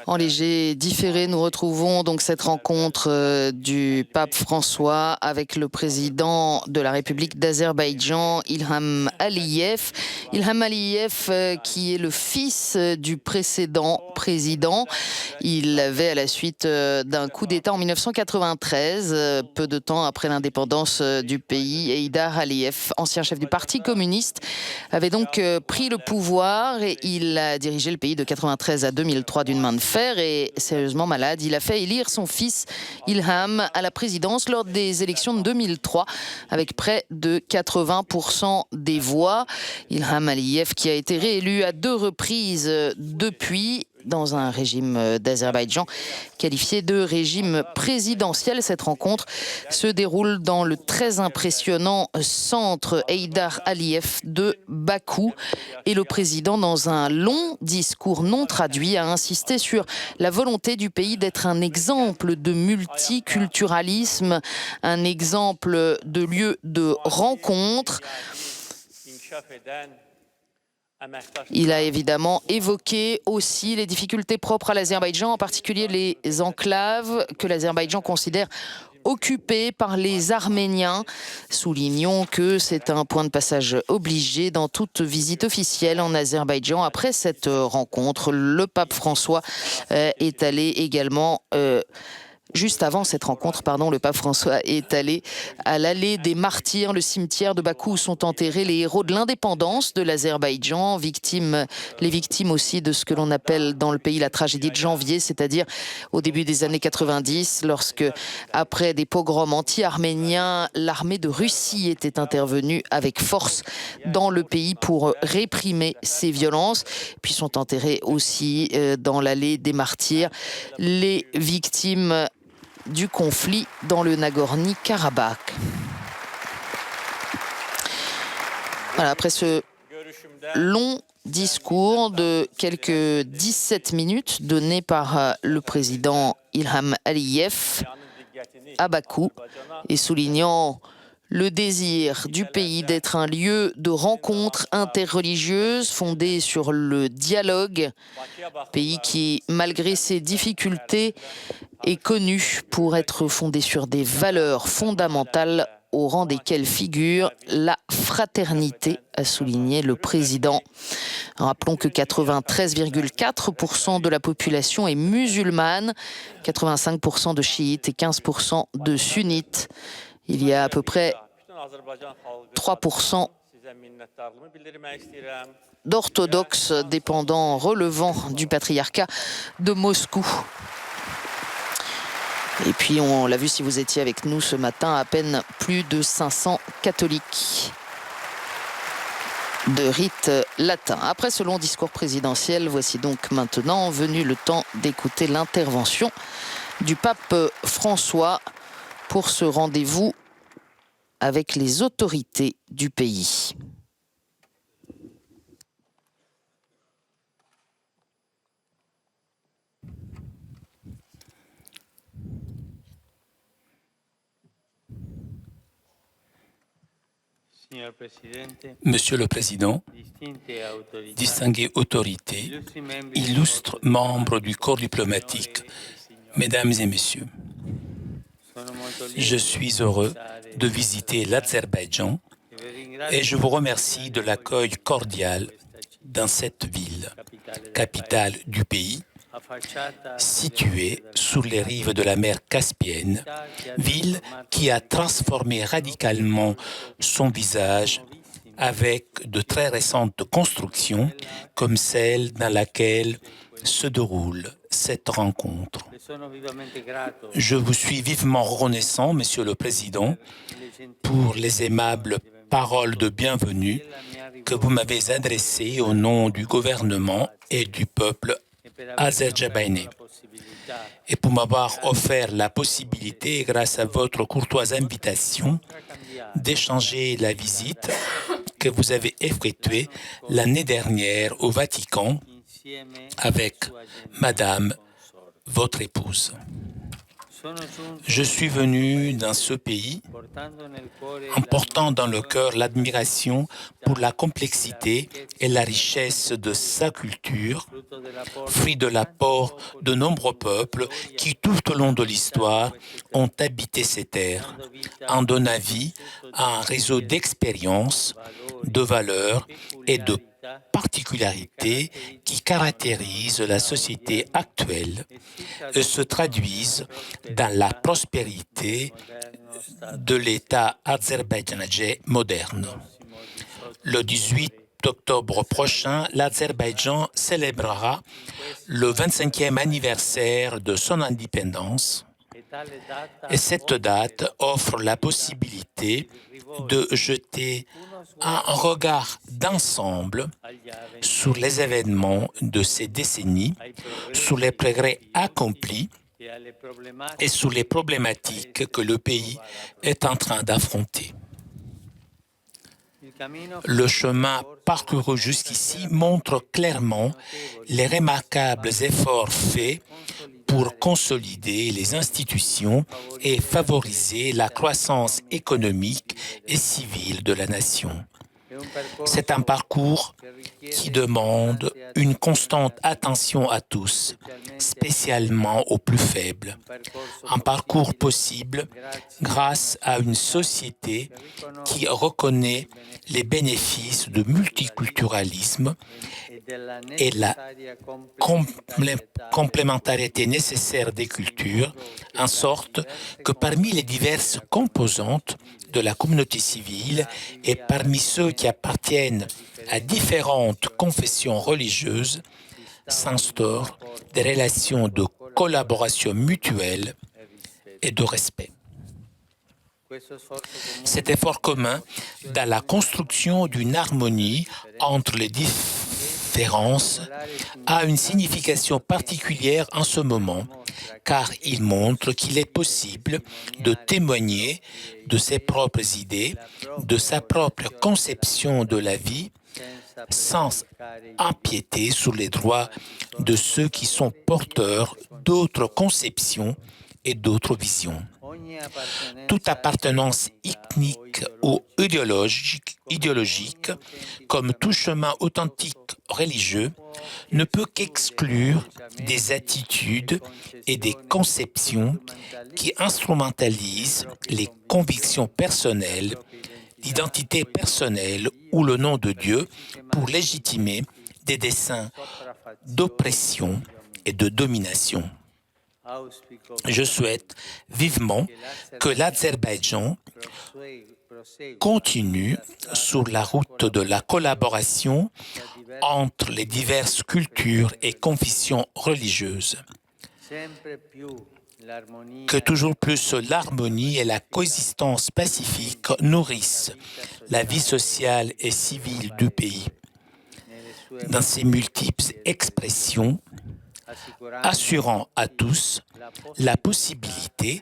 En léger différé, nous retrouvons donc cette rencontre du pape François avec le président de la République d'Azerbaïdjan, Ilham Aliyev. Ilham Aliyev qui est le fils du précédent président. Il avait, à la suite d'un coup d'État en 1993, peu de temps après l'indépendance du pays, Heydar Aliyev, ancien chef du Parti communiste, avait donc pris le pouvoir et il a dirigé le pays de 1993 à 2003 d'une main de fer et sérieusement malade. Il a fait élire son fils Ilham à la présidence lors des élections de 2003 avec près de 80% des voix. Ilham Aliyev qui a été réélu à 2 reprises depuis dans un régime d'Azerbaïdjan qualifié de régime présidentiel. Cette rencontre se déroule dans le très impressionnant centre Heydar Aliyev de Bakou. Et le président, dans un long discours non traduit, a insisté sur la volonté du pays d'être un exemple de multiculturalisme, un exemple de lieu de rencontre. Il a évidemment évoqué aussi les difficultés propres à l'Azerbaïdjan, en particulier les enclaves que l'Azerbaïdjan considère occupées par les Arméniens. Soulignons que c'est un point de passage obligé dans toute visite officielle en Azerbaïdjan. Après cette rencontre, le pape François est allé également... Juste avant cette rencontre, le pape François est allé à l'allée des martyrs, le cimetière de Bakou où sont enterrés les héros de l'indépendance de l'Azerbaïdjan, les victimes aussi de ce que l'on appelle dans le pays la tragédie de janvier, c'est-à-dire au début des années 90, lorsque, après des pogroms anti-arméniens, l'armée de Russie était intervenue avec force dans le pays pour réprimer ces violences. Puis sont enterrés aussi dans l'allée des martyrs les victimes du conflit dans le Nagorno-Karabakh. Voilà, après ce long discours de quelques 17 minutes donné par le président Ilham Aliyev à Bakou et soulignant le désir du pays d'être un lieu de rencontre interreligieuse fondé sur le dialogue, pays qui, malgré ses difficultés, est connu pour être fondé sur des valeurs fondamentales au rang desquelles figure la fraternité, a souligné le président. Rappelons que 93,4% de la population est musulmane, 85% de chiites et 15% de sunnites. Il y a à peu près 3% d'orthodoxes relevant du patriarcat de Moscou. Et puis, on l'a vu si vous étiez avec nous ce matin, à peine plus de 500 catholiques de rite latin. Après ce long discours présidentiel, voici donc maintenant venu le temps d'écouter l'intervention du pape François pour ce rendez-vous avec les autorités du pays. Monsieur le Président, distinguées autorités, illustres membres du corps diplomatique, Mesdames et Messieurs, je suis heureux de visiter l'Azerbaïdjan et je vous remercie de l'accueil cordial dans cette ville, capitale du pays, située sur les rives de la mer Caspienne, ville qui a transformé radicalement son visage avec de très récentes constructions comme celle dans laquelle se déroule cette rencontre. Je vous suis vivement reconnaissant, Monsieur le Président, pour les aimables paroles de bienvenue que vous m'avez adressées au nom du gouvernement et du peuple azerbaïdjanais et pour m'avoir offert la possibilité, grâce à votre courtoise invitation, d'échanger la visite que vous avez effectuée l'année dernière au Vatican avec Madame, votre épouse. Je suis venu dans ce pays en portant dans le cœur l'admiration pour la complexité et la richesse de sa culture, fruit de l'apport de nombreux peuples qui, tout au long de l'histoire, ont habité ces terres, en donnant vie à un réseau d'expériences, de valeurs et de particularités qui caractérisent la société actuelle et se traduisent dans la prospérité de l'État azerbaïdjanais moderne. Le 18 octobre prochain, l'Azerbaïdjan célébrera le 25e anniversaire de son indépendance et cette date offre la possibilité de jeter un regard d'ensemble sur les événements de ces décennies, sur les progrès accomplis et sur les problématiques que le pays est en train d'affronter. Le chemin parcouru jusqu'ici montre clairement les remarquables efforts faits pour consolider les institutions et favoriser la croissance économique et civile de la nation. C'est un parcours qui demande une constante attention à tous, spécialement aux plus faibles. Un parcours possible grâce à une société qui reconnaît les bénéfices du multiculturalisme et la complémentarité nécessaire des cultures, en sorte que parmi les diverses composantes de la communauté civile et parmi ceux qui appartiennent à différentes confessions religieuses, s'instaurent des relations de collaboration mutuelle et de respect. Cet effort commun dans la construction d'une harmonie entre les différences a une signification particulière en ce moment, car il montre qu'il est possible de témoigner de ses propres idées, de sa propre conception de la vie, sans empiéter sur les droits de ceux qui sont porteurs d'autres conceptions et d'autres visions. Toute appartenance ethnique ou idéologique, comme tout chemin authentique religieux, ne peut qu'exclure des attitudes et des conceptions qui instrumentalisent les convictions personnelles, l'identité personnelle ou le nom de Dieu pour légitimer des desseins d'oppression et de domination. Je souhaite vivement que l'Azerbaïdjan continue sur la route de la collaboration entre les diverses cultures et confessions religieuses. Que toujours plus l'harmonie et la coexistence pacifique nourrissent la vie sociale et civile du pays. Dans ses multiples expressions, assurant à tous la possibilité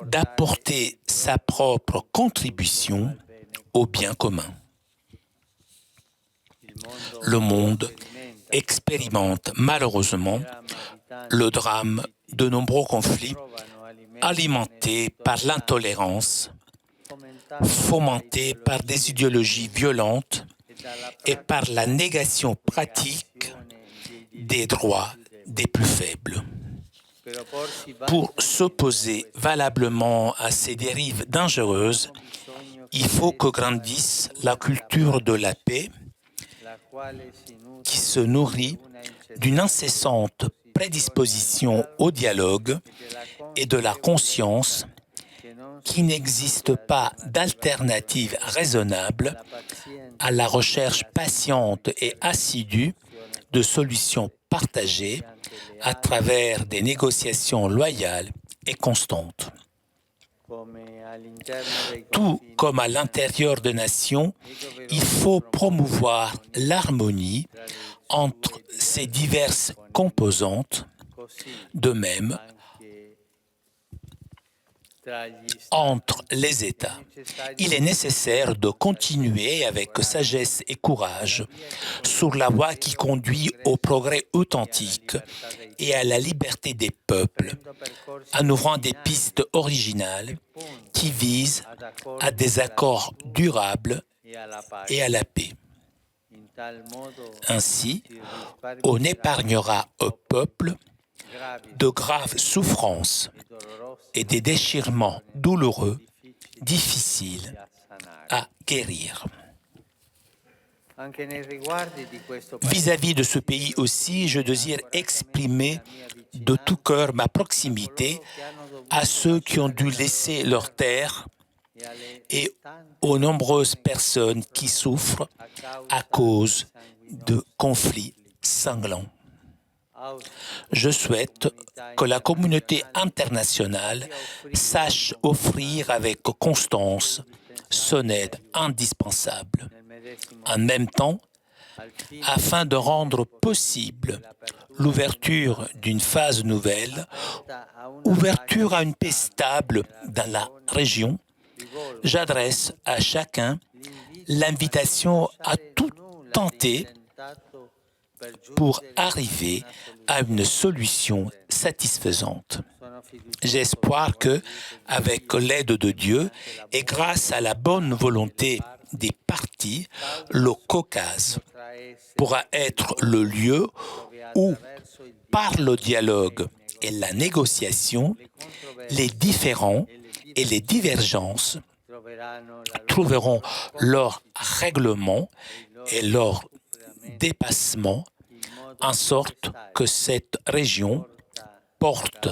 d'apporter sa propre contribution au bien commun. Le monde expérimente malheureusement le drame de nombreux conflits alimentés par l'intolérance, fomentés par des idéologies violentes et par la négation pratique des droits des plus faibles. Pour s'opposer valablement à ces dérives dangereuses, il faut que grandisse la culture de la paix qui se nourrit d'une incessante prédisposition au dialogue et de la conscience qu'il n'existe pas d'alternative raisonnable à la recherche patiente et assidue de solutions partagées à travers des négociations loyales et constantes. Tout comme à l'intérieur des nations, il faut promouvoir l'harmonie entre ces diverses composantes, de même entre les États. Il est nécessaire de continuer avec sagesse et courage sur la voie qui conduit au progrès authentique et à la liberté des peuples, en ouvrant des pistes originales qui visent à des accords durables et à la paix. Ainsi, on épargnera au peuple de graves souffrances et des déchirements douloureux, difficiles à guérir. Vis-à-vis de ce pays aussi, je désire exprimer de tout cœur ma proximité à ceux qui ont dû laisser leur terre et aux nombreuses personnes qui souffrent à cause de conflits sanglants. Je souhaite que la communauté internationale sache offrir avec constance son aide indispensable. En même temps, afin de rendre possible l'ouverture d'une phase nouvelle, ouverture à une paix stable dans la région, j'adresse à chacun l'invitation à tout tenter pour arriver à une solution satisfaisante. J'ai espoir que, avec l'aide de Dieu et grâce à la bonne volonté des parties, le Caucase pourra être le lieu où, par le dialogue et la négociation, les différends et les divergences trouveront leur règlement et leur dépassement, en sorte que cette région porte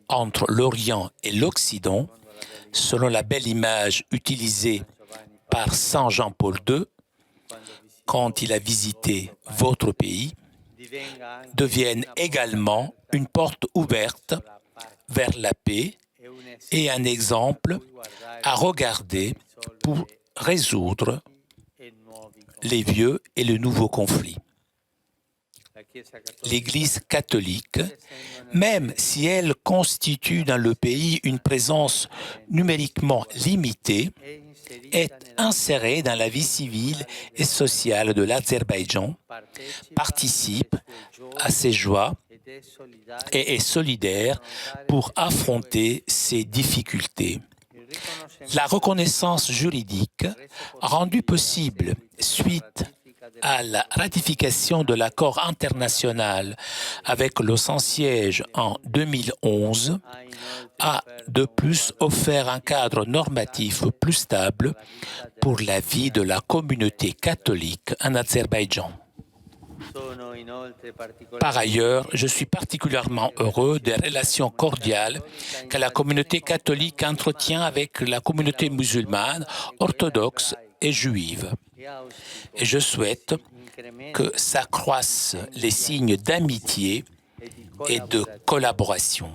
entre l'Orient et l'Occident, selon la belle image utilisée par Saint Jean-Paul II quand il a visité votre pays, devienne également une porte ouverte vers la paix et un exemple à regarder pour résoudre les vieux et les nouveaux conflits. L'Église catholique, même si elle constitue dans le pays une présence numériquement limitée, est insérée dans la vie civile et sociale de l'Azerbaïdjan, participe à ses joies et est solidaire pour affronter ses difficultés. La reconnaissance juridique, rendue possible suite à la ratification de l'accord international avec le Saint-Siège en 2011, a de plus offert un cadre normatif plus stable pour la vie de la communauté catholique en Azerbaïdjan. Par ailleurs, je suis particulièrement heureux des relations cordiales que la communauté catholique entretient avec la communauté musulmane, orthodoxe et juive. Et je souhaite que s'accroissent les signes d'amitié et de collaboration.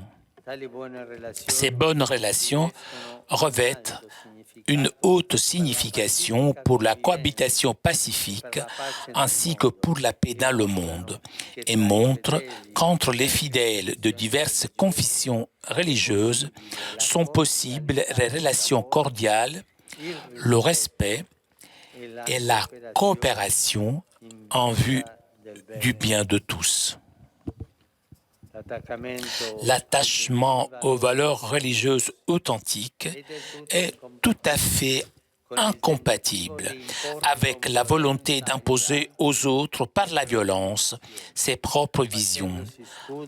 Ces bonnes relations revêtent une haute signification pour la cohabitation pacifique ainsi que pour la paix dans le monde et montrent qu'entre les fidèles de diverses confessions religieuses sont possibles les relations cordiales, le respect et la coopération en vue du bien de tous. L'attachement aux valeurs religieuses authentiques est tout à fait incompatible avec la volonté d'imposer aux autres par la violence ses propres visions,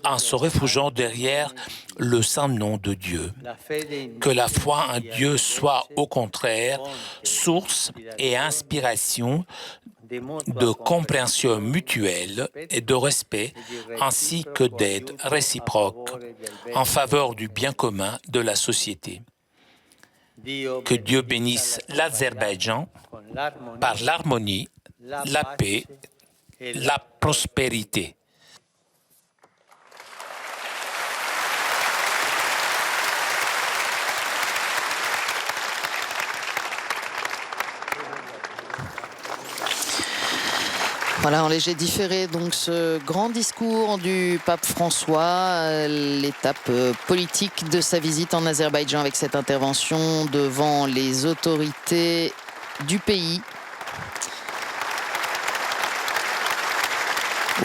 en se réfugiant derrière le saint nom de Dieu. Que la foi en Dieu soit au contraire source et inspiration de compréhension mutuelle et de respect, ainsi que d'aide réciproque en faveur du bien commun de la société. Que Dieu bénisse l'Azerbaïdjan par l'harmonie, la paix, la prospérité. Voilà, en léger différé, donc ce grand discours du pape François, l'étape politique de sa visite en Azerbaïdjan avec cette intervention devant les autorités du pays.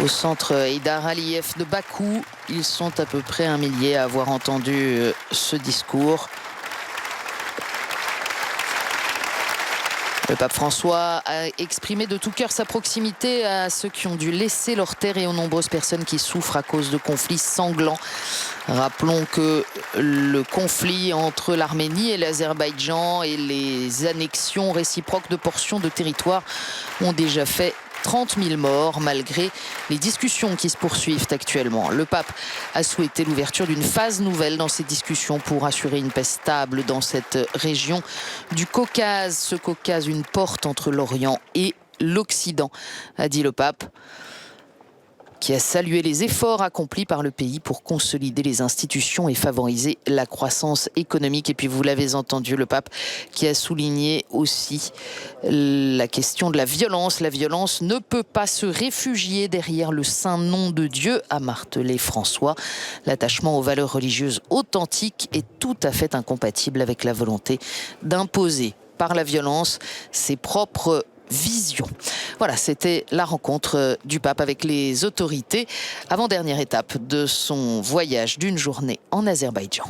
au centre Heydar Aliyev de Bakou. Ils sont à peu près 1 millier à avoir entendu ce discours. Le pape François a exprimé de tout cœur sa proximité à ceux qui ont dû laisser leur terre et aux nombreuses personnes qui souffrent à cause de conflits sanglants. Rappelons que le conflit entre l'Arménie et l'Azerbaïdjan et les annexions réciproques de portions de territoire ont déjà fait 30 000 morts malgré les discussions qui se poursuivent actuellement. Le pape a souhaité l'ouverture d'une phase nouvelle dans ces discussions pour assurer une paix stable dans cette région du Caucase. Ce Caucase, une porte entre l'Orient et l'Occident, a dit le pape, qui a salué les efforts accomplis par le pays pour consolider les institutions et favoriser la croissance économique. Et puis vous l'avez entendu, le pape qui a souligné aussi la question de la violence. La violence ne peut pas se réfugier derrière le saint nom de Dieu, a martelé François. L'attachement aux valeurs religieuses authentiques est tout à fait incompatible avec la volonté d'imposer par la violence ses propres vision. Voilà, c'était la rencontre du pape avec les autorités, avant-dernière étape de son voyage d'une journée en Azerbaïdjan.